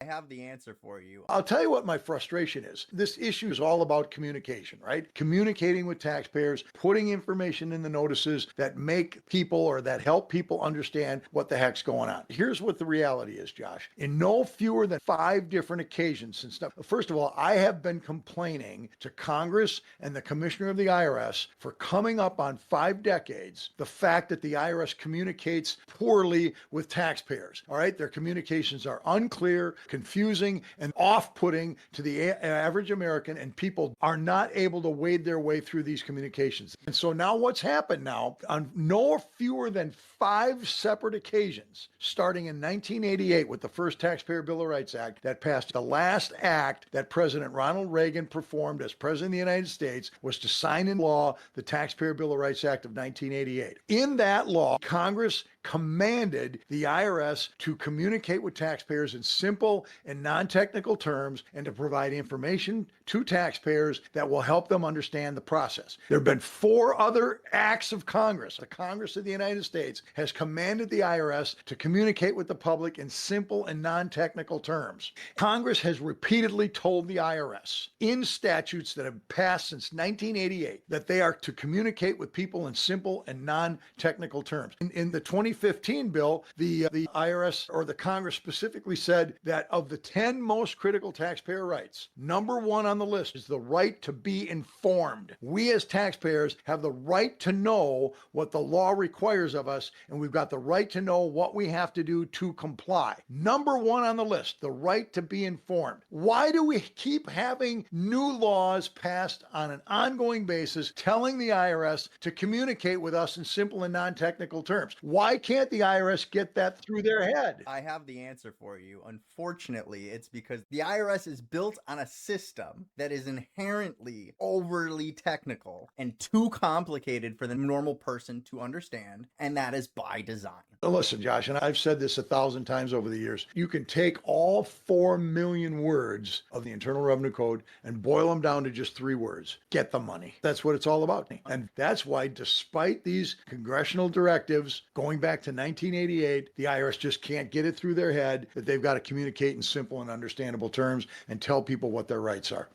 I have the answer for you. I'll tell you what my frustration is. This issue is all about communication, right? Communicating with taxpayers, putting information in the notices that make people or that help people understand what the heck's going on. Here's what the reality is, Josh. In no fewer than 5 different occasions since, first of all, I have been complaining to Congress and the Commissioner of the IRS for coming up on 5 decades the fact that the IRS communicates poorly with taxpayers. All right, their communications are unclear, confusing, and off-putting to the average American, and people are not able to wade their way through these communications. And so now what's happened now, on no fewer than 5 separate occasions, starting in 1988 with the first Taxpayer Bill of Rights Act that passed, the last act that President Ronald Reagan performed as President of the United States was to sign into law the Taxpayer Bill of Rights Act of 1988. In that law, Congress commanded the IRS to communicate with taxpayers in simple and non-technical terms and to provide information to taxpayers that will help them understand the process. There have been 4 other acts of Congress. The Congress of the United States has commanded the IRS to communicate with the public in simple and non-technical terms. Congress has repeatedly told the IRS in statutes that have passed since 1988 that they are to communicate with people in simple and non-technical terms. In the 2015 bill, the IRS or the Congress specifically said that of the 10 most critical taxpayer rights, number 1 on the list is the right to be informed. We as taxpayers have the right to know what the law requires of us, and we've got the right to know what we have to do to comply. Number 1 on the list, the right to be informed. Why do we keep having new laws passed on an ongoing basis telling the IRS to communicate with us in simple and non-technical terms? Why can't the IRS get that through their head? I have the answer for you. Unfortunately, it's because the IRS is built on a system that is inherently overly technical and too complicated for the normal person to understand, and that is by design. Listen, Josh, and I've said this 1,000 times over the years, you can take all 4 million words of the Internal Revenue Code and boil them down to just 3 words: get the money. That's what it's all about. And that's why, despite these congressional directives going back to 1988, the IRS just can't get it through their head that they've got to communicate in simple and understandable terms and tell people what their rights are.